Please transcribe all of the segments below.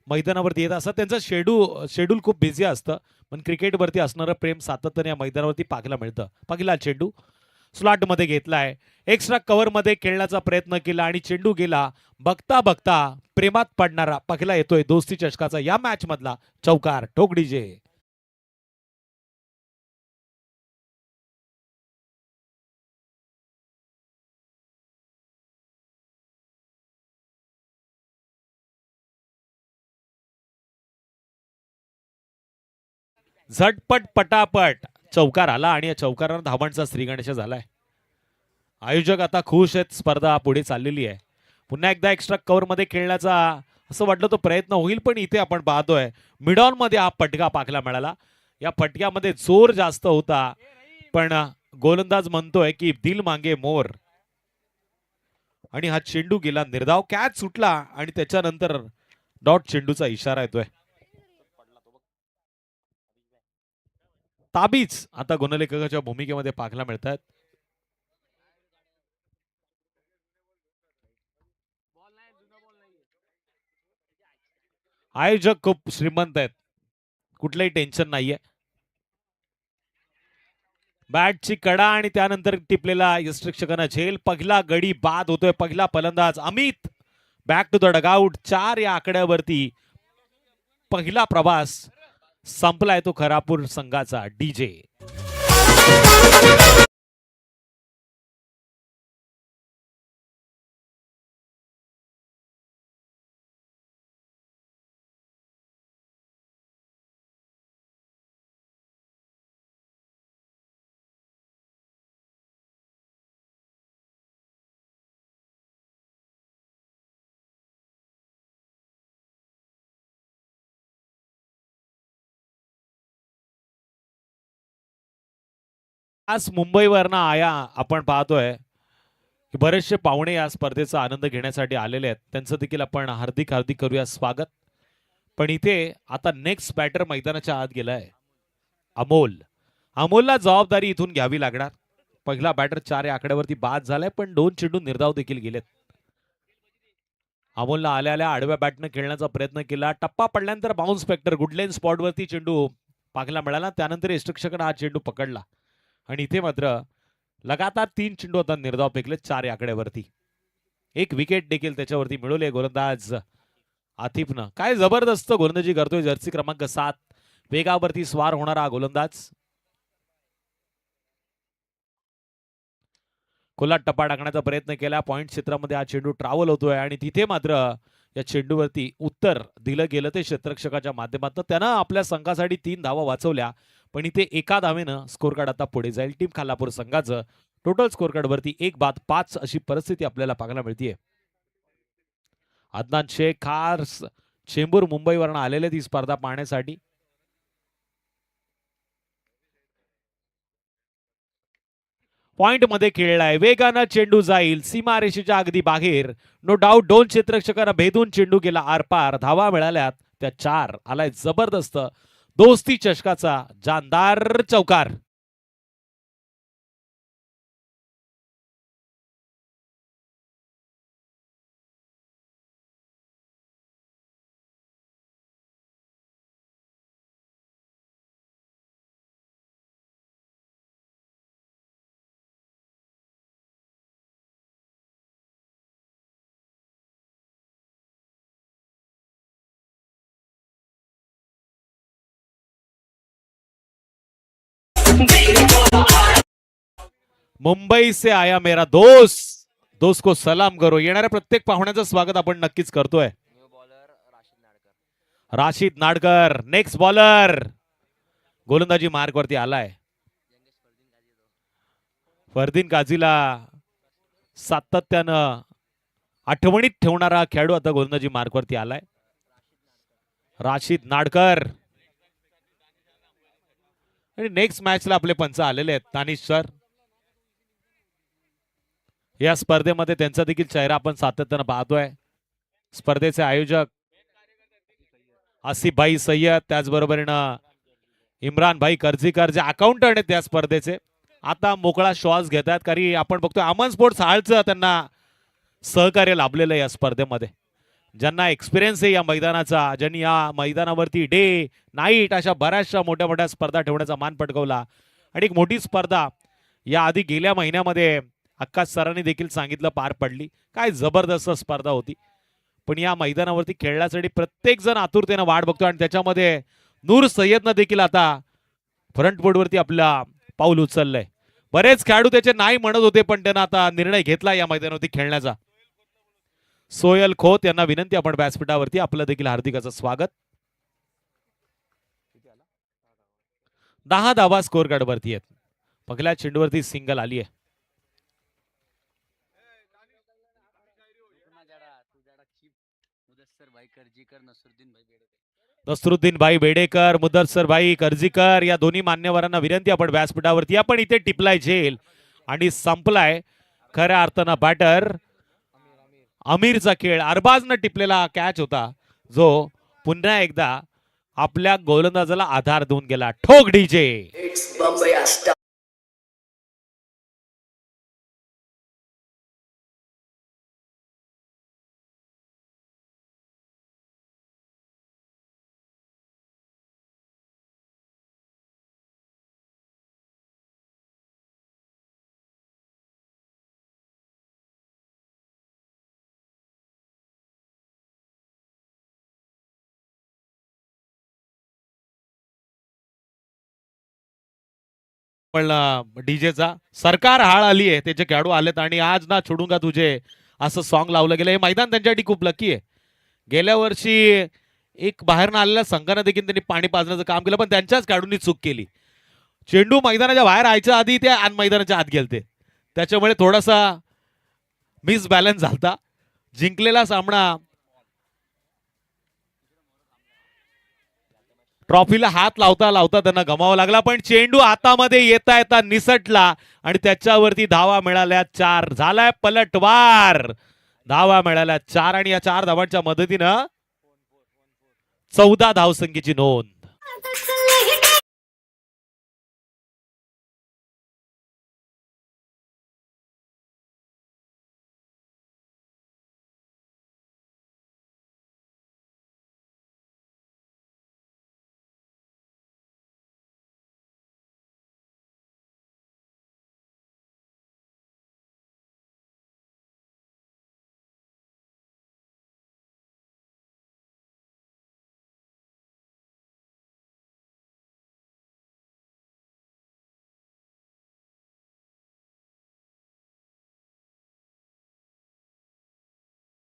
मैदानावरती येत असतात. त्यांचं शेड्यूल खूप बिझी असतं, पण क्रिकेटवरती असणारं प्रेम सातत्याने या मैदानावरती पाहायला मिळतं. पहिला चेंडू स्लॉटमध्ये घेतलाय, एक्स्ट्रा कव्हरमध्ये खेळण्याचा प्रयत्न केला आणि चेंडू गेला. बघता बघता प्रेमात पडणारा पहिला येतोय दोस्ती चषकाचा या मॅच मधला चौकार. ठोक डीजे. झटपट पटापट चौकार आला आणि या चौकारावर धावांचा श्रीगणेश झालाय. आयोजक आता खुश आहेत. स्पर्धा पुढे चाललेली आहे. पुन्हा एकदा एक्स्ट्रा कव्हर मध्ये खेळण्याचा असं वाटलं तो प्रयत्न होईल, पण इथे आपण पाहतोय मिडॉन मध्ये हा फटका पाहायला मिळाला. या फटक्यामध्ये जोर जास्त होता, पण गोलंदाज म्हणतोय की दिल मांगे मोर, आणि हा चेंडू गेला निर्धाव. कॅच सुटला आणि त्याच्यानंतर डॉट चेंडूचा इशारा येतोय. ताबीज आता गुणलेखकाच्या भूमिकेमध्ये पाहायला मिळतात. आयोजक खूप श्रीमंत आहेत, कुठलंही टेन्शन नाहीये. बॅटची कडा आणि त्यानंतर टिपलेला यष्टिक्षकांना झेल. पहिला गडी बाद होतोय. पहिला फलंदाज Amit back to the dugout. 4 या आकड्यावरती पहिला प्रवास संपलाय तो खरापूर संघाचा. डीजे. आज मुंबईवरनं आया आपण पाहतोय की बरेचसे पाहुणे या स्पर्धेचा आनंद घेण्यासाठी आलेले आहेत. त्यांचं देखील आपण हार्दिक हार्दिक करूया स्वागत. पण इथे आता नेक्स्ट बॅटर मैदानाच्या आत गेलाय अमोल. अमोलला जबाबदारी इथून घ्यावी लागणार. पहिला बॅटर 4 या आकड्यावरती बाद झालाय, पण 2 चेंडू निर्धाव देखील गेलेत. अमोलला आल्या आल्या आडव्या बॅटनं खेळण्याचा प्रयत्न केला. टप्पा पडल्यानंतर बाउन्स फॅक्टर गुडलेन स्पॉटवरती चेंडू पाहायला मिळाला. त्यानंतर यष्टिक्षकानं हा चेंडू पकडला आणि इथे मात्र लगातार 3 चेंडू आता निर्धाव फेकले 4 या आकड्यावरती. एक विकेट देखील त्याच्यावरती मिळवले गोलंदाज आतिफनं. काय जबरदस्त गोलंदाजी करतोय जर्सी क्रमांक 7, वेगावरती स्वार होणारा गोलंदाज. खोलात टप्पा टाकण्याचा प्रयत्न केला. पॉइंट क्षेत्रामध्ये हा चेंडू ट्रॅव्हल होतोय आणि तिथे मात्र या चेंडूवरती उत्तर दिलं गेलं ते क्षेत्ररक्षकाच्या माध्यमातून. त्यानं आपल्या संघासाठी 3 धावा वाचवल्या, पण इथे एका धावेनं स्कोर कार्ड आता पुढे जाईल. टीम खालापूर संघाचं टोटल स्कोर कार्ड वरती 1-5 अशी परिस्थिती आपल्याला पाहायला मिळते. अदनान शेख खास चेंबूर मुंबईवरून आलेले ती स्पर्धा पाहण्यासाठी. पॉइंट मध्ये खेळलाय. वेगानं चेंडू जाईल सीमारेषेच्या अगदी बाहेर. नो डाऊट 2 क्षेत्ररक्षकांना भेदून चेंडू गेला आरपार. धावा मिळाल्यात त्या 4. आलाय जबरदस्त दोस्ती चषकाचा जानदार चौकार. मुंबई से आया मेरा दोस्त, दोस्त को सलाम करो. येणाऱ्या प्रत्येक पाहुण्याचं स्वागत आपण नक्कीच करतोय. Rashid Nadkar next bowler. गोलंदाजी मार्क वरती आलाय. फरदीन काझीला सातत्यानं आठवणीत ठेवणारा खेळाडू आता गोलंदाजी मार्क वरती आलाय. राशिद नाडकर. आणि नेक्स्ट मॅचला आपले पंच आलेले आहेत तानिश सर. या स्पर्धेमध्ये त्यांचा देखील चेहरा आपण सातत्यानं पाहतोय. स्पर्धेचे आयोजक आसिफ भाई सय्यद, त्याचबरोबरीनं इम्रान भाई कर्जीकर जे अकाउंटंट आहेत त्या स्पर्धेचे, आता मोकळा श्वास घेत आहेत. कारण आपण बघतोय अमन स्पोर्ट्स हाळचं त्यांना सहकार्य लाभलेलं या स्पर्धेमध्ये. ज्यांना एक्सपिरियन्स आहे या मैदानाचा, ज्यांनी या मैदानावरती डे नाईट अशा बऱ्याचशा मोठ्या मोठ्या स्पर्धा ठेवण्याचा मान पटकावला. आणि एक मोठी स्पर्धा या आधी गेल्या महिन्यामध्ये आकाश सरांनी देखील सांगितलं पार पडली. काय जबरदस्त स्पर्धा होती. पण या मैदानावरती खेळण्यासाठी प्रत्येक जण आतुरतेनं वाट बघतो आणि त्याच्यामध्ये नूर सय्यदनं देखील आता फ्रंट बोर्डवरती आपला पाऊल उचललंय. बरेच खेळाडू त्याचे नाही म्हणत होते पण त्यांना आता निर्णय घेतला या मैदानावरती खेळण्याचा. सोयल खोत यांना विनंती आपण व्यासपीठावरती. आपलं देखील हार्दिक असं स्वागत. 10 धावा स्कोर कार्ड वरती आहेत. पहिल्या चेंडूवरती सिंगल आली आहे. नसरुद्दीन भाई बेडेकर, मुदस्सर भाई कर्जीकर या दोन्ही मान्यवरांना विनंती आपण व्यासपीठावरती. आपण इथे टिपलाय झेल आणि संपलाय खऱ्या अर्थानं बॅटर. अमीरचा खेळ अरबाजनं टिपलेला कॅच होता जो पुन्हा एकदा आपल्या गोलंदाजाला आधार देऊन गेला. ठोक डीजे. पण डीजेचा सरकार हाळ आली आहे. त्याचे खेळाडू आलेत आणि आज ना छोडूंगा तुझे असं सॉन्ग लावलं गेलं. हे मैदान त्यांच्यासाठी खूप लकी आहे. गेल्या वर्षी एक बाहेरनं आलेल्या संघानं देखील त्यांनी पाणी पाजण्याचं काम केलं पण त्यांच्याच खेळाडूंनी चूक केली. चेंडू मैदानाच्या बाहेर आयच्या आधी ते मैदानाच्या आत गेलते. त्याच्यामुळे थोडासा मिसबॅलन्स झालता. जिंकलेला सामना ट्रॉफीला हात लावता लावता त्यांना गमावा लागला. पण चेंडू हातामध्ये येता येता निसटला आणि त्याच्यावरती धावा मिळाल्या 4. झालाय पलटवार. धावा मिळाल्या 4 आणि या 4 धावांच्या मदतीनं 14 धावसंख्येची नोंद.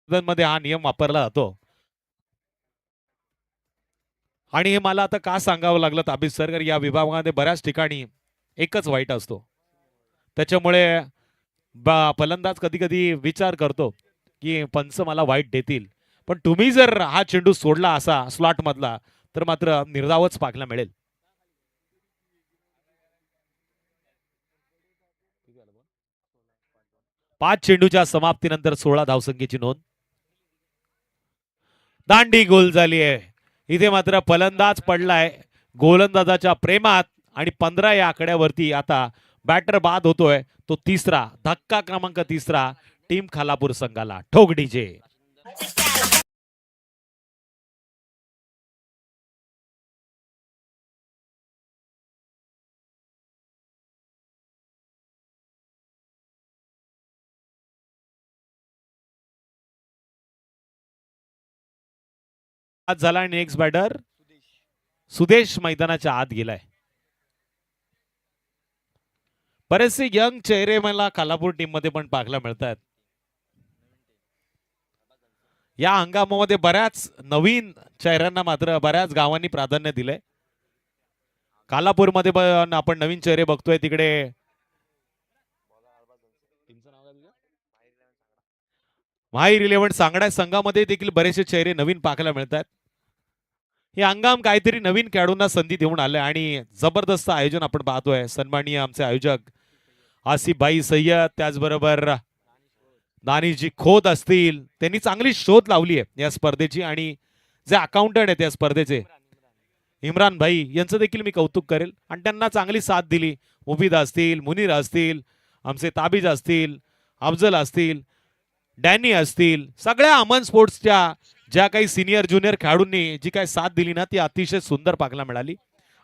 मध्ये हा नियम वापरला जातो आणि हे मला आता का सांगावं लागलं ताबीज सर, या विभागामध्ये बऱ्याच ठिकाणी एकच वाईट असतो. त्याच्यामुळे फलंदाज कधी कधी विचार करतो की पंच मला वाईट देतील. पण तुम्ही जर हा चेंडू सोडला असा स्लॉट मधला तर मात्र निर्धावच पाहायला मिळेल. पाच चेंडूच्या समाप्तीनंतर 16 धावसंख्येची नोंद. दांडी गोल झाली आहे. इथे मात्र फलंदाज पडलाय गोलंदाजाच्या प्रेमात आणि 15 या आकड्यावरती आता बॅटर बाद होतोय. तो तिसरा धक्का क्रमांक 3 टीम खालापूर संघाला. ठोक डीजे. आज झाला नेक्स्ट बॅटर सुदेश मैदानाच्या आत गेलाय. बरेचसे यंग चेहरे मला खालापूर टीम मध्ये पण पाहायला मिळतात. या हंगामामध्ये बऱ्याच नवीन चेहऱ्यांना मात्र बऱ्याच गावांनी प्राधान्य दिलंय. कालापूरमध्ये पण आपण नवीन चेहरे बघतोय. तिकडे माहीर 11 सांगडा संघामध्ये देखील बरेचसे चेहरे नवीन पाहायला मिळतात. हे हंगाम काहीतरी नवीन खेळाडूंना संधी देऊन आले आणि जबरदस्त आयोजन आपण पाहतोय. सन्माननीय आमचे आयोजक आसिफ भाई सय्यद, त्याचबरोबर दानिशजी खोत असतील, त्यांनी चांगली शोध लावली आहे या स्पर्धेची. आणि जे अकाउंटंट आहेत या स्पर्धेचे इम्रान भाई यांचं देखील मी कौतुक करेल. आणि त्यांना चांगली साथ दिली. मुफीद असतील, मुनीर असतील, आमचे ताबीज असतील, अफजल असतील, डॅनी असतील, सगळ्या अमन स्पोर्ट्सच्या ज्या काही सिनियर ज्युनियर खेळाडूंनी जी काही साथ दिली ना ती अतिशय सुंदर पाहायला मिळाली.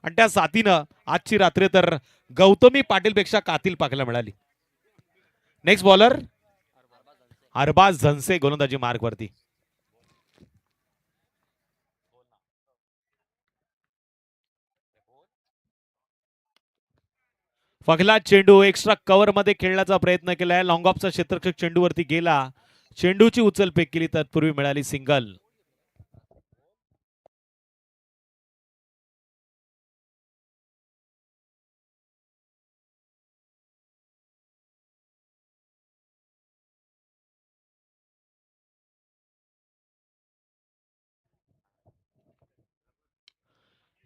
आणि त्या साथीनं आजची रात्र तर गौतमी पाटील पेक्षा कातील पाहायला मिळाली. नेक्स्ट बॉलर अरबाज झनसे गोलंदाजी मार्ग वरती. फगला चेंडू एक्स्ट्रा कव्हर मध्ये खेळण्याचा प्रयत्न केलाय. लॉंग ऑफचा क्षेत्ररक्षक चेंडूवरती गेला, चेंडूची उचलफेक केली, तत्पूर्वी मिळाली सिंगल.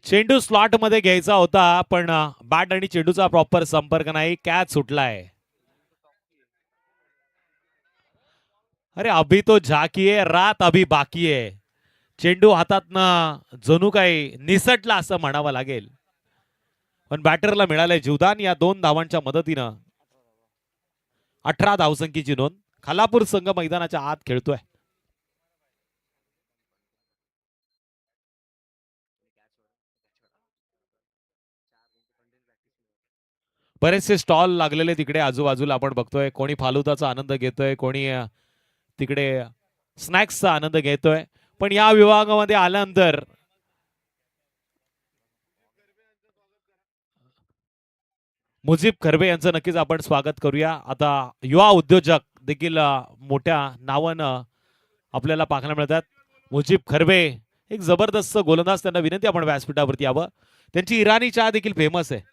चेंडू स्लॉट मध्ये घ्यायचा होता पण बॅट आणि चेंडूचा प्रॉपर संपर्क नाही, कॅच सुटलाय. अरे अभी तो झाकीये रात अभी बाकी आहे. चेंडू हातातनं जणू काही निसटला असं म्हणावं लागेल. पण बॅटरला मिळालंय जीवदान. या 2 धावांच्या मदतीनं 18 धावसंख्येची नोंद. खालापूर संघ मैदानाच्या आत खेळतोय. बरेचसे स्टॉल लागलेले तिकडे आजूबाजूला आपण बघतोय. कोणी फालुदाचा आनंद घेतोय, कोणी तिकडे स्नॅक्सचा आनंद घेतोय. पण या विभागामध्ये आल्यानंतर मुजीब खरबे यांचं नक्कीच आपण स्वागत करूया. आता युवा उद्योजक देखील मोठ्या नावानं आपल्याला पाहायला मिळतात. मुजीब खरबे एक जबरदस्त गोलंदाज, त्यांना विनंती आपण व्यासपीठावरती यावं. त्यांची इराणी चहा देखील फेमस आहे.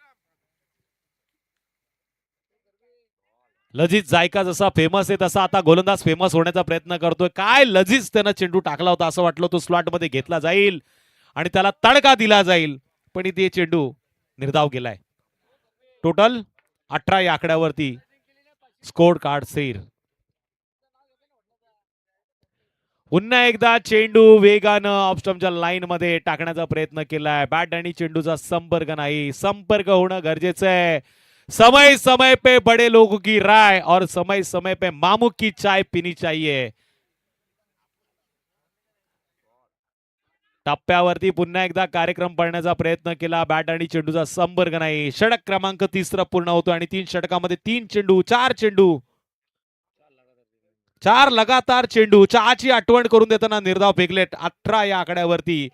लजीज जायका जसा फेमस आहे तसा आता गोलंदाज फेमस होण्याचा प्रयत्न करतोय. काय लजीज त्यानं चेंडू टाकला होता, असं वाटलं तो स्लॉट मध्ये घेतला जाईल आणि त्याला तडका दिला जाईल, पण इथे चेंडू निर्धाव गेलाय. टोटल 18 या आकड्यावरती स्कोर कार्ड सेर. पुन्हा एकदा चेंडू वेगानं ऑफस्टमच्या लाईन मध्ये टाकण्याचा प्रयत्न केलाय. बॅट आणि चेंडूचा संपर्क नाही, संपर्क होणं गरजेचं आहे. समय समय पे बड़े लोगों की राय और समय समय पे मामू की चाय पीनी चाहिए. टप्प्यावरती पुन्हा एकदा कार्यक्रम पळण्याचा प्रयत्न केला. बॅट आणि चेंडूचा संपर्क नाही. षटक क्रमांक 3 पूर्ण होतो आणि 3 षटकामध्ये 3 चेंडू, 4 चेंडू, 4 लगातार चेंडू. चहाची आठवण करून देताना निर्धाव फेकलेट. 18 या आकड्यावरती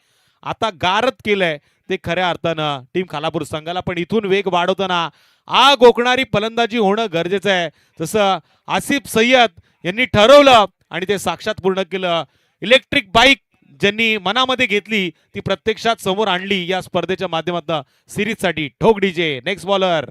आता गारद केलंय ते खऱ्या अर्थानं टीम खालापूर संघाला. पण इथून वेग वाढवताना आग ओकणारी फलंदाजी होणं गरजेचं आहे, जसं आसिफ सय्यद यांनी ठरवलं आणि ते साक्षात पूर्ण केलं. इलेक्ट्रिक बाईक ज्यांनी मनामध्ये घेतली ती प्रत्यक्षात समोर आणली या स्पर्धेच्या माध्यमातून सिरीजसाठी. ठोक डीजे. नेक्स्ट बॉलर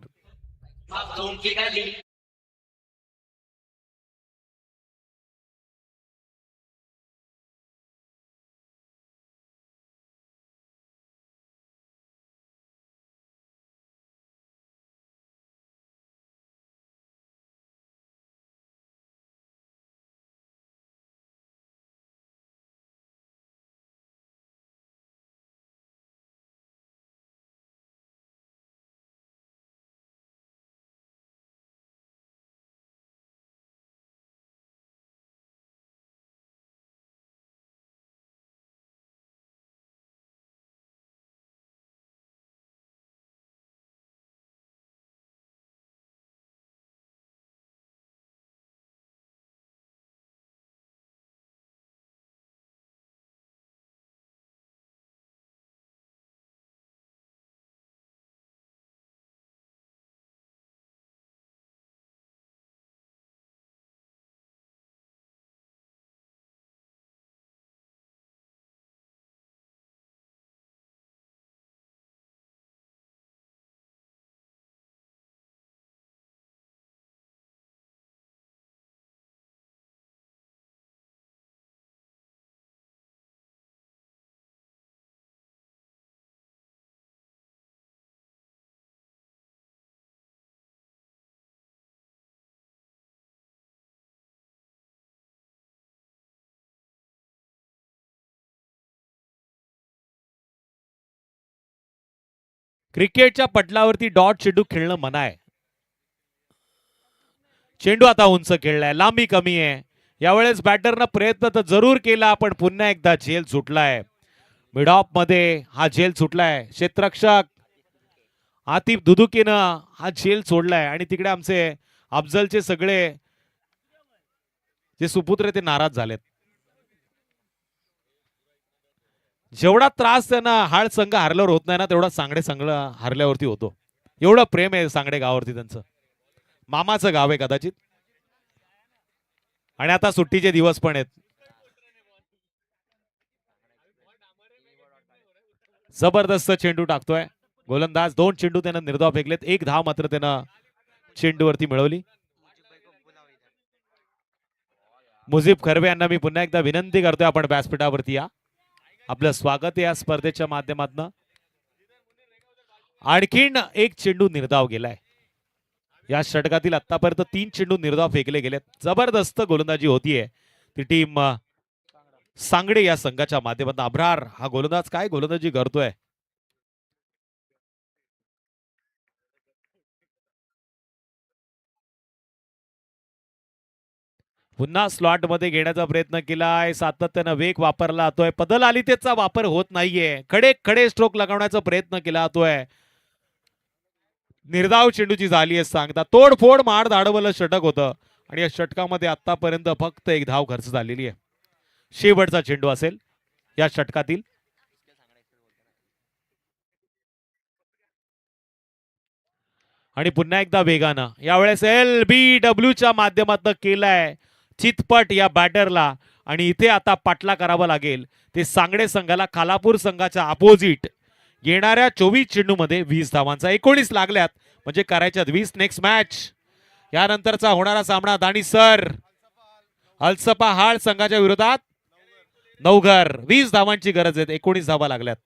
क्रिकेटच्या पटलावरती डॉट चेंडू खेळणं मना आहे. चेंडू आता उंच खेळलाय, लांबी कमी आहे. यावेळेस बॅटरनं प्रयत्न तर जरूर केला पण पुन्हा एकदा झेल सुटलाय. मिड ऑफ मध्ये हा झेल सुटलाय. क्षेत्ररक्षक आतिफ दुदुकीनं हा झेल सोडलाय आणि तिकडे आमचे अफजलचे सगळे जे सुपुत्र ते नाराज झालेत. जेवढा त्रास त्यांना हाळ संघ हारल्यावर होत नाही ना तेवढा सांगडे संघ हारल्यावरती होतो. एवढं प्रेम आहे सांगडे गावावरती त्यांचं. मामाचं गाव आहे कदाचित. आणि आता सुट्टीचे दिवस पण आहेत. जबरदस्त चेंडू टाकतोय गोलंदाज. 2 चेंडू त्यानं निर्धाव फेकलेत. 1 धाव मात्र त्यानं चेंडूवरती मिळवली. मुजीब खरबे यांना मी पुन्हा एकदा विनंती करतोय आपण व्यासपीठावरती या. आपलं स्वागत आहे या स्पर्धेच्या माध्यमातून. आणखीन एक चेंडू निर्धाव गेलाय. या षटकातील आतापर्यंत 3 चेंडू निर्धाव फेकले गेलेत. जबरदस्त गोलंदाजी होतीये ती टीम सांगडे या संघाच्या माध्यमातून. अब्रार हा गोलंदाज काय गोलंदाजी करतोय. पुन्हा स्लॉट मध्ये घेण्याचा प्रयत्न केलाय. सातत्यानं वेग वापरला जातोय. पदल आलितेचा वापर होत नाहीये. खडे खडे स्ट्रोक लगावण्याचा प्रयत्न केला जातोय. निर्धाव चेंडूची झाली आहे सांगता. तोडफोड मार धाडवलं षटक होतं आणि या षटकामध्ये आतापर्यंत फक्त 1 धाव खर्च झालेली आहे. शेवटचा चेंडू असेल या षटकातील. आणि पुन्हा एकदा वेगानं यावेळेस LBWच्या माध्यमातून केलाय चितपट या बॅटरला. आणि इथे आता पाटला करावा लागेल ते सांगडे संघाला. खालापूर संघाच्या अपोजिट येणाऱ्या 24 चेंडूमध्ये 20 धावांचा 19 लागल्यात म्हणजे करायच्यात 20. नेक्स्ट मॅच यानंतरचा होणारा सामना दाणीसर अलसपा हाळ संघाच्या विरोधात नवघर. 20 धावांची गरज आहे. 19 धावा लागल्यात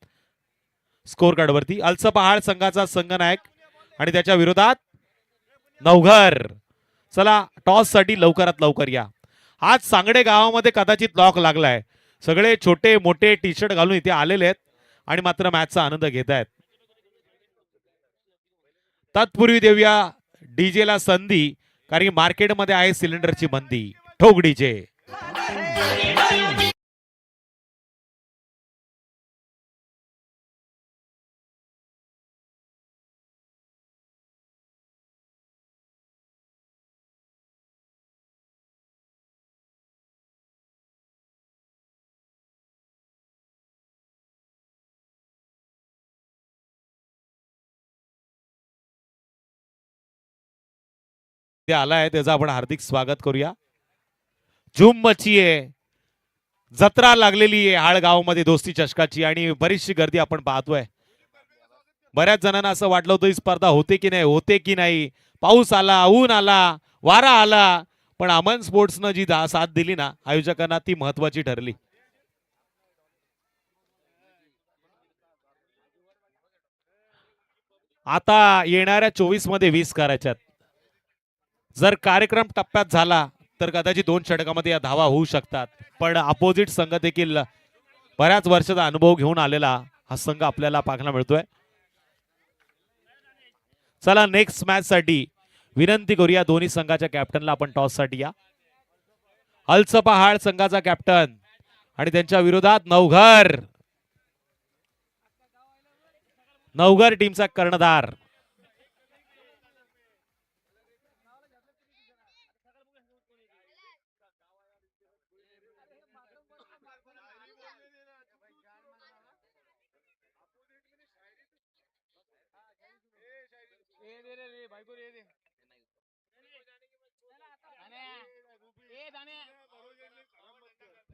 स्कोर कार्ड वरती. अलसपा हाळ संघाचा संघनायक आणि त्याच्या विरोधात नवघर. चला टॉस साठी लवकरात लवकर या. आज सांगडे गावामध्ये कदाचित लॉक लागलाय. सगळे छोटे मोठे टी शर्ट घालून इथे आलेले आहेत आणि मात्र मॅचचा आनंद घेत आहेत. तत्पूर्वी देऊया डीजेला संधी कारण की मार्केटमध्ये आहे सिलेंडरची बंदी. ठोक डीजे. ते आलाय त्याचं आपण हार्दिक स्वागत करूया. झूम मची आहे. जत्रा लागलेली आहे हाळगावमध्ये दोस्ती चषकाची आणि बरीचशी गर्दी आपण पाहतोय. बऱ्याच जणांना असं वाटलं होतं ही स्पर्धा होते की नाही होते की नाही. पाऊस आला ऊन आला वारा आला पण अमन स्पोर्ट्सनं जी साथ दिली ना आयोजकांना ती महत्वाची ठरली. आता येणाऱ्या 24 मध्ये 20 करायच्यात. जर कार्यक्रम टप्प्यात झाला तर कदाचित 2 षटकामध्ये या धावा होऊ शकतात. पण अपोजिट संघ देखील बऱ्याच वर्षाचा अनुभव घेऊन आलेला हा संघ आपल्याला पाहायला मिळतोय. चला नेक्स्ट मॅच साठी विनंती करूया दोन्ही संघाच्या कॅप्टनला आपण टॉस साठी या. अलसपा हाळ संघाचा कॅप्टन आणि त्यांच्या विरोधात नवघर. नवघर टीमचा कर्णधार.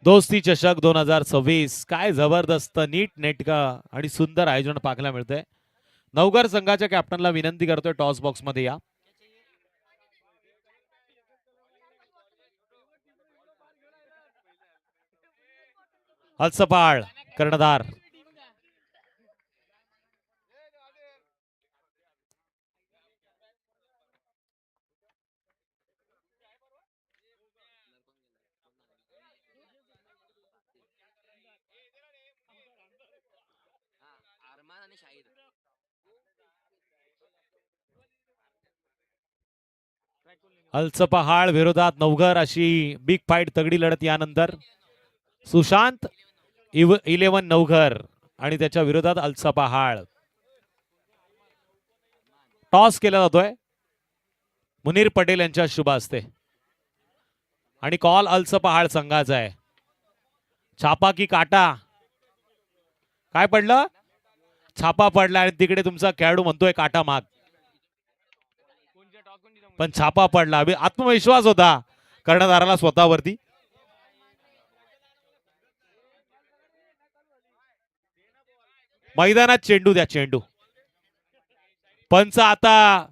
दोस्ती चषक 2026 काय जबरदस्त नीट नेटका आणि सुंदर आयोजन पाहायला मिळतंय. नवघर संघाच्या कॅप्टनला विनंती करतोय टॉस बॉक्स मध्ये या. अलसपाळ कर्णधार. अलचपहाळ विरोधात नवघर अशी बिग फाईट तगडी लढत यानंतर सुशांत 11 नवघर आणि त्याच्या विरोधात अलचपहाळ. टॉस केला जातोय मुनीर पटेल यांच्या शुभ हस्ते आणि कॉल अलचपहाळ संघाचा आहे. छापा की काटा, काय पडलं? छापा पडला आणि तिकडे तुमचा खेळाडू म्हणतोय काटा माग, पण छापा पडला. आत्मविश्वास होता कर्णधाराला स्वतःवरती. मैदानात चेंडू द्या, चेंडू. पंच आता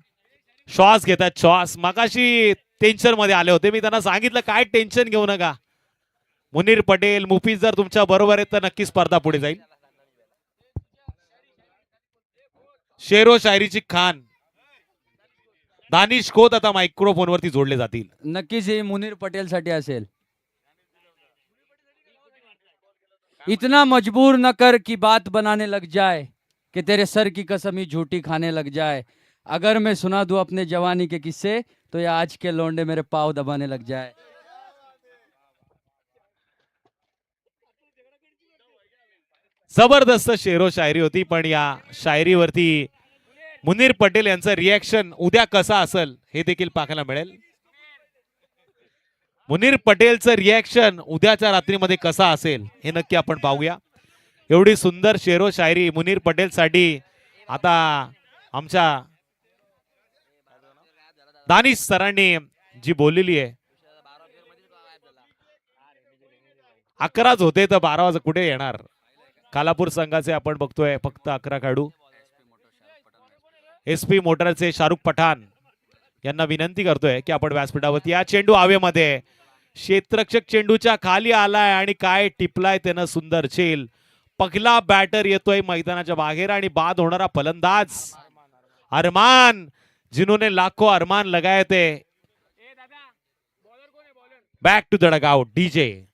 श्वास घेतात, श्वास. मगाशी टेन्शन मध्ये आले होते, मी त्यांना सांगितलं काय टेन्शन घेऊ नका. मुनीर पटेल मुफीज जर तुमच्या बरोबर आहेत तर नक्की स्पर्धा पुढे जाईल. शेरो शायरीची खान दानिश खोत आता मायक्रोफोन वरती जोडले जातील. नक्कीच हे मुनीर पटेल साठी असेल. इतना मजबूर न कर कि बात बनाने लग जाए, कि तेरे सर की कसम ही झूठी खाने लग जाए. अगर मैं सुना दूं अपने जवानी के किस्से तो ये आज के लौंडे मेरे पाव दबाने लग जाए. जबरदस्त शेरो शायरी होती, पण या शायरीवरती मुनीर पटेल यांचं रिॲक्शन उद्या कसा असेल हे देखील पाहायला मिळेल. मुनीर पटेलचं रिॲक्शन उद्याच्या रात्रीमध्ये कसा असेल हे नक्की आपण पाहूया. एवढी सुंदर शेरो शायरी मुनीर पटेल साठी आता आमच्या दानिश सरांनी जी बोललेली आहे. 11च होते तर 12 वाजता कुठे येणार. कालापूर संघाचे आपण बघतोय फक्त 11 खेळाडू. SP मोटरचे शाहरुख पठाण यांना विनंती करतोय की आपण व्यासपीठावरती या. चेंडू हवेमध्ये, क्षेत्ररक्षक चेंडूच्या खाली आलाय आणि काय टिपलाय त्यानं सुंदर झेल. पहिला बॅटर येतोय मैदानाच्या बाहेर आणि बाद होणारा फलंदाज अरमान, जिन्होंने लाखों अरमान लगाए थे. Back to the dugout DJ.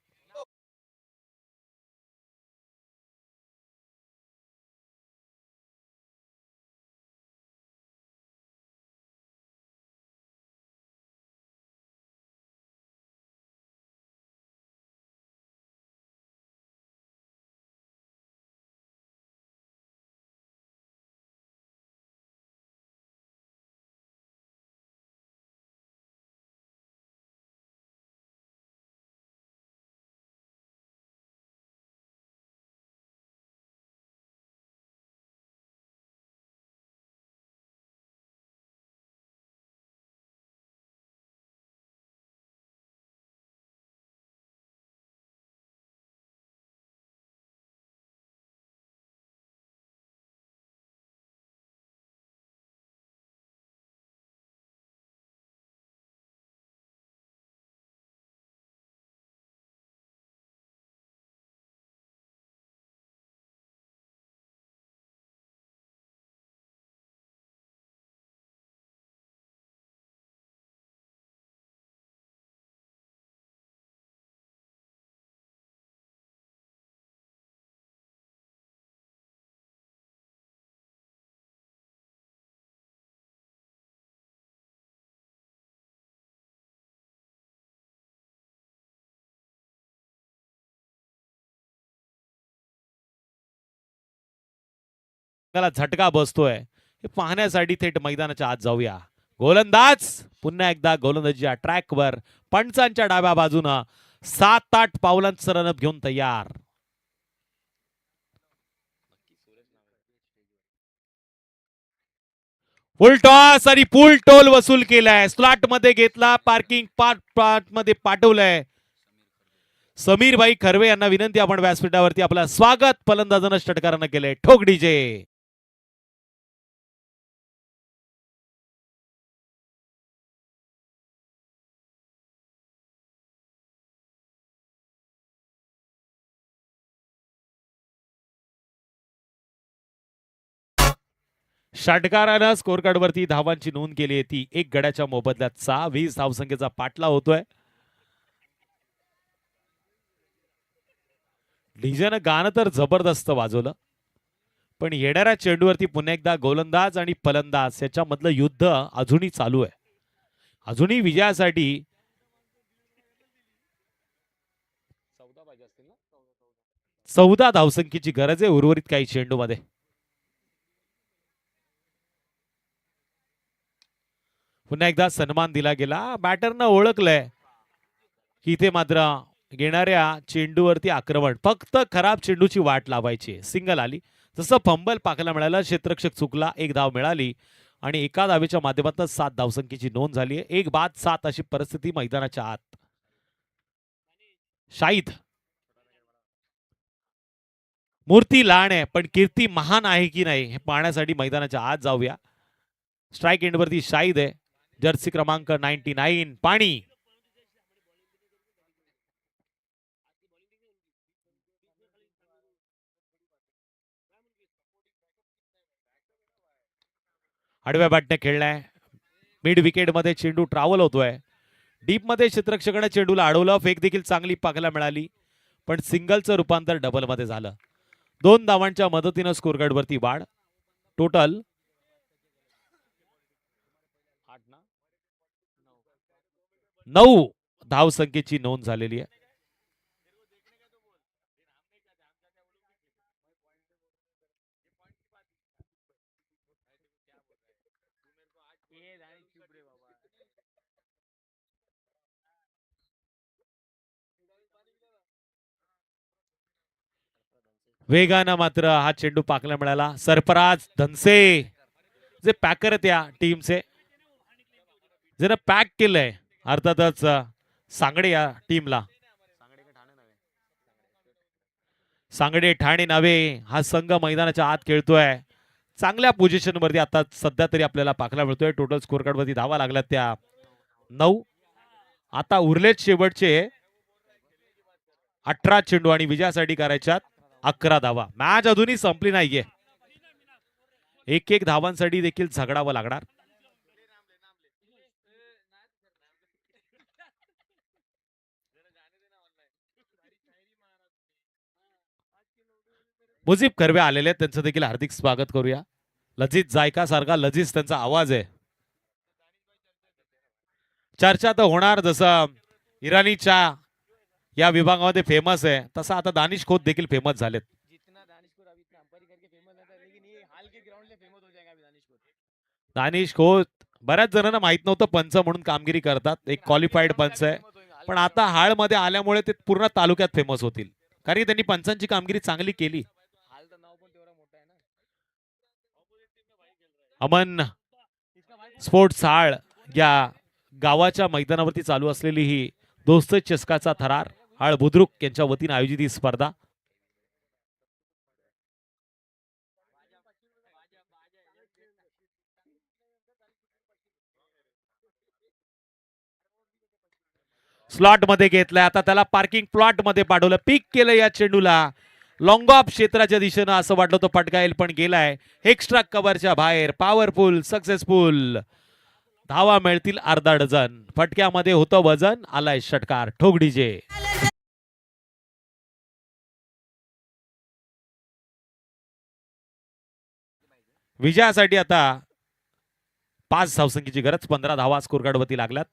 त्याला झटका बसतोय हे पाहण्यासाठी थेट मैदानाच्या आत जाऊया. गोलंदाज पुन्हा एकदा गोलंदाजीच्या ट्रॅकवर पंचांच्या डाव्या बाजूनं 7-8 पावलांचं रनअप घेऊन तयार. फुल टॉस आणि फुल टोल वसूल केलाय. स्लॉट मध्ये घेतला, पार्किंग पार्ट मध्ये पाठवलंय. समीर भाई खरवे यांना विनंती आपण व्यासपीठावरती आपलं स्वागत फलंदाजानं षटकारानं केलंय. ठोक डीजे. षटकारानं स्कोर कार्ड वरती धावांची नोंद केली आहे ती 1 गड्याच्या मोबदल्यात 6. 20 धावसंख्येचा पाठला होतोय. डीजेनं गाणं तर जबरदस्त वाजवलं, पण येणाऱ्या चेंडूवरती पुन्हा एकदा गोलंदाज आणि फलंदाज याच्यामधलं युद्ध अजूनही चालू आहे. अजूनही विजयासाठी 14 धावसंख्येची गरज आहे उर्वरित काही चेंडूमध्ये. पुन्हा एकदा सन्मान दिला गेला. बॅटरनं ओळखलंय की इथे मात्र घेणाऱ्या चेंडूवरती आक्रमण, फक्त खराब चेंडूची वाट लावायची. सिंगल आली, जसं फंबल पाहायला मिळालं. क्षेत्ररक्षक चुकला, एक धाव मिळाली आणि एका धावेच्या माध्यमातून 7 धावसंख्येची नोंद झाली आहे. 1 बाद 7 अशी परिस्थिती मैदानाच्या आत. शाहिद, मूर्ती लहान आहे पण कीर्ती महान आहे की नाही हे पाहण्यासाठी मैदानाच्या आत जाऊया. स्ट्राईक एंडवरती शाहिद आहे, जर्सी क्रमांक 99. पाणी आडव्या बॅटने खेळलाय. मिड विकेट मध्ये चेंडू ट्रॅव्हल होतोय. डीप मध्ये क्षेत्ररक्षकाने चेंडूला अडवलं. फेक देखील चांगली पाहायला मिळाली, पण सिंगलचं रूपांतर डबल मध्ये झालं. 2 धावांच्या मदतीनं स्कोरकार्ड वरती वाढ. टोटल 9 धावसंख्येची नोंद झालेली आहे. वेगानं मात्र हा चेंडू पाहायला मिळाला. सरफराज धनसे जे पॅकर आहेत या टीमचे, जरा पॅक केलंय अर्थातच सांगडे या टीमला. सांगडे ठाणे नावे हा संघ मैदानाच्या आत खेळतोय. चांगल्या पोझिशन वरती आता सध्या तरी आपल्याला पाहायला मिळतोय. टोटल स्कोर कार्ड वरती धावा लागल्यात त्या 9. आता उरलेत शेवटचे 18 चेंडू आणि विजयासाठी करायच्यात 11 धावा. मॅच अजूनही संपली नाहीये. 1-1 धावांसाठी देखील झगडावं लागणार. मुजीब कर्वे आलेले आहेत, त्यांचं देखील हार्दिक स्वागत करूया. लजीज जायका सारखा लजीज त्यांचा आवाज आहे. चर्चा तर होणार, जसं इराणीच्या या विभागामध्ये फेमस आहे तसा आता दानिश खोत देखील फेमस झालेत. दानिश खोत बऱ्याच जणांना माहित नव्हतं पंच म्हणून कामगिरी करतात. एक क्वालिफाईड पंच आहे, पण आता हाळमध्ये आल्यामुळे ते पूर्ण तालुक्यात फेमस होतील, कारण त्यांनी पंचांची कामगिरी चांगली केली. अमन स्पोर्ट्स हाळ या गावाच्या मैदानावरती चालू असलेली ही दोस्त चषकाचा थरार हाळ बुद्रुक यांच्या वतीने आयोजित ही स्पर्धा. स्लॉट मध्ये घेतलाय, आता त्याला पार्किंग प्लॉट मध्ये पाठवलं. पिक केलं या चेंडूला लॉंग ऑफ क्षेत्राच्या दिशेनं, असं वाटलं तो फटका येईल पण गेलाय एक्स्ट्रा कव्हरच्या बाहेर. पॉवरफुल सक्सेसफुल धावा मिळतील अर्धा डझन. फटक्यामध्ये होतं वजन, आलाय षटकार. ठोक डीजे. विजयासाठी आता 5 धावसंख्येची गरज. 15 धावा स्कोर कार्ड वरती लागल्यात.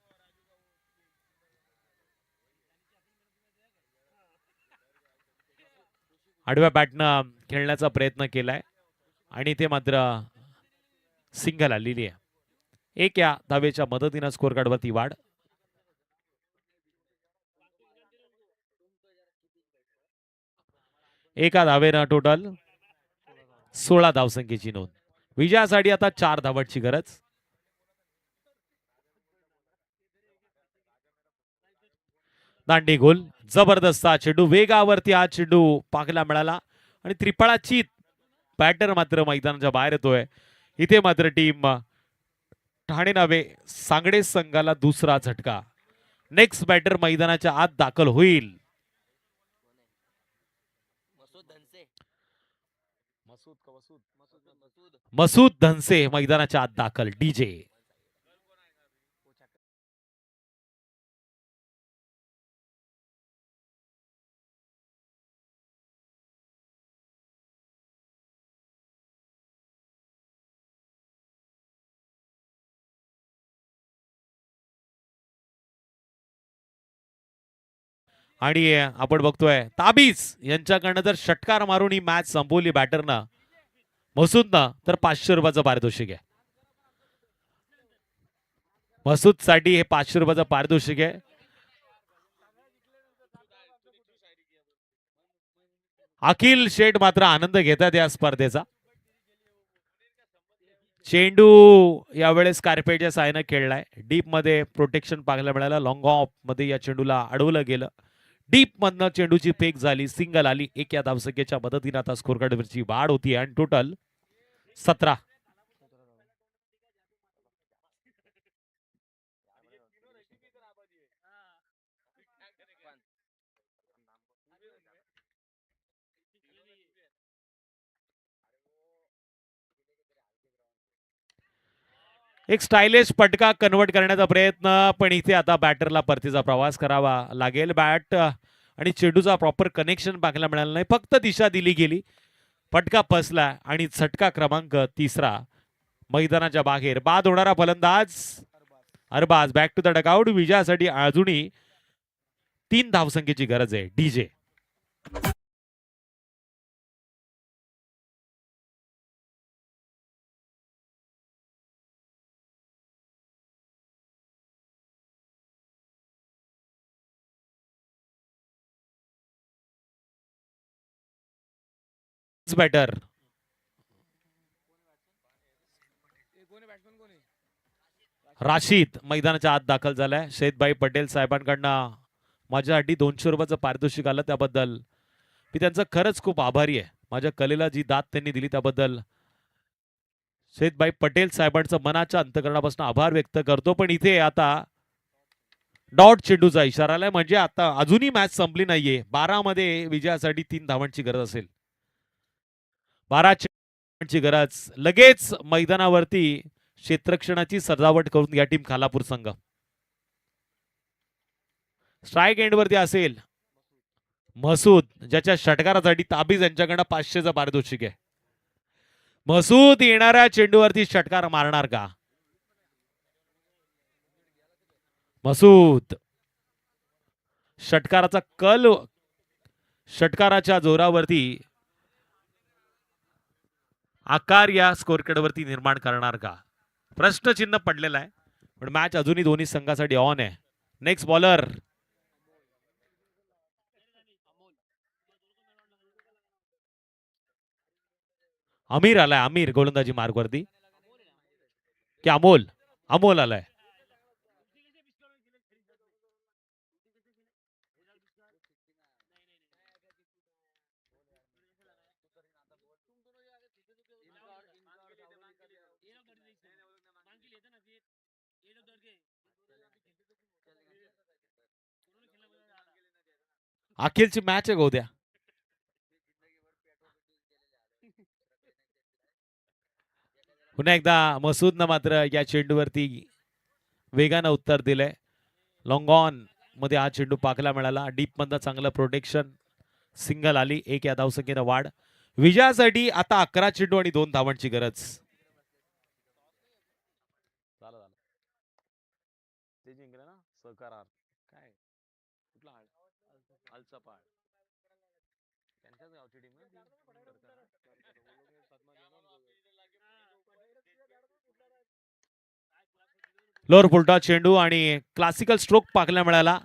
आडव्या बॅटनं खेळण्याचा प्रयत्न केलाय आणि ते मात्र सिंगल आलेली आहे. 1 या धावेच्या मदतीनं स्कोर कार्ड वरती वाढ. एका धावेनं टोटल 16 धावसंख्येची नोंद. विजयासाठी आता 4 धावांची गरज. दांडी गोल, जबरदस्त हा चेंडू वेगावरती हा चेंडू पाहायला मिळाला आणि त्रिफळाची बॅटर मात्र मैदानाच्या बाहेर येतोय. इथे मात्र टीम ठाणे नावे सांगडे संघाला दुसरा झटका. नेक्स्ट बॅटर मैदानाच्या आत दाखल होईल. मसूद धनसे मैदानाच्या आत दाखल. डीजे आणि आपण बघतोय ताबीज यांच्याकडनं जर षटकार मारून ही मॅच संपवली बॅटरनं मसूदनं तर 500 रुपयाचं पारितोषिक आहे. मसूद साठी हे 500 रुपयाचं पारितोषिक आहे. अखिल शेठ मात्र आनंद घेतात या स्पर्धेचा. चेंडू यावेळेस कार्पेटच्या साहाय्याने खेळलाय. डीप मध्ये प्रोटेक्शन पाहायला मिळालं. लॉंग ऑफ मध्ये या चेंडूला अडवलं गेलं. डीप मधनं चेंडूची फेक झाली, सिंगल आली. एक या धावसंख्येच्या मदतीने आता स्कोर कार्डवरची वाढ होती आणि टोटल 17. एक स्टायलिश पटका कन्वर्ट करण्याचा प्रयत्न, पण इथे आता बॅटरला परतीचा प्रवास करावा लागेल. बॅट आणि चेंडूचा प्रॉपर कनेक्शन पाहायला मिळालं नाही. फक्त दिशा दिली गेली. फटका फसला आणि झटका क्रमांक 3 मैदानाच्या बाहेर. बाद होणारा फलंदाज Arbaz. Back to the dugout. विजयासाठी अजूनही 3 धावसंख्येची गरज आहे. डीजे बॅटर राशीद मैदानाच्या आत दाखल झालाय. शेतभाई पटेल साहेबांकडनं माझ्यासाठी 200 रुपयाचं पारितोषिक आलं, त्याबद्दल मी त्यांचं खरंच खूप आभारी आहे. माझ्या कलेला जी दाद त्यांनी दिली त्याबद्दल शेतभाई पटेल साहेबांचं मनाच्या अंतकरणापासून आभार व्यक्त करतो. पण इथे आता डॉट चेंडूचा इशारा आलाय, म्हणजे आता अजूनही मॅच संपली नाहीये. 12 मध्ये विजयासाठी 3 धावांची गरज असेल. 12 चेंडूची गरज. लगेच मैदानावरती क्षेत्ररक्षणाची सजावट करून या टीम खालापूर संघ स्ट्राईक एंड वरती असेल. मसूद ज्याच्या षटकारासाठी ताबीज यांच्याकडनं 500चं पारितोषिक आहे. मसूद येणाऱ्या चेंडूवरती षटकार मारणार का? मसूद षटकाराचा कल, षटकाराच्या जोरावरती आकार या स्कोर कार्डवरती निर्माण करणार का? प्रश्नचिन्ह पडलेला आहे. पण मॅच अजूनही दोन्ही संघासाठी ऑन आहे. नेक्स्ट बॉलर अमीर आलाय. अमीर गोलंदाजी मार्गवरती की अमोल? अमोल आलाय. अखिलची मॅच आहे का उद्या? पुन्हा एकदा मसूदनं मात्र या चेंडूवरती वेगानं उत्तर दिलंय. लॉंग ऑन मध्ये हा चेंडू पाहायला मिळाला. डीप मधनं चांगलं प्रोटेक्शन, सिंगल आली. 1 या धावसंख्येनं वाढ. विजयासाठी आता 11 चेंडू आणि 2 धावांची गरज. ते जिंकलं ना सहकारार काय कुठला आलचापाड त्यांच्याच गावची टीम लोअर फुलटा चेंडू आणि क्लासिकल स्ट्रोक पाहायला मिळाला.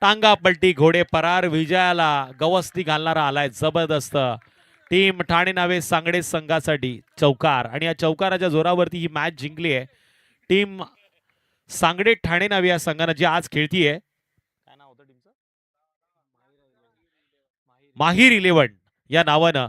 टांगा पलटी, घोडे परार. विजयाला गवसती घालणारा आलाय जबरदस्त. टीम ठाणे नावे सांगडे संघासाठी चौकार, आणि या चौकाराच्या जोरावरती ही मॅच जिंकली आहे टीम सांगडे ठाणे नावे या संघानं जी आज खेळतीये. काय नाव होतं टीमचं? माहीर 11 या नावानं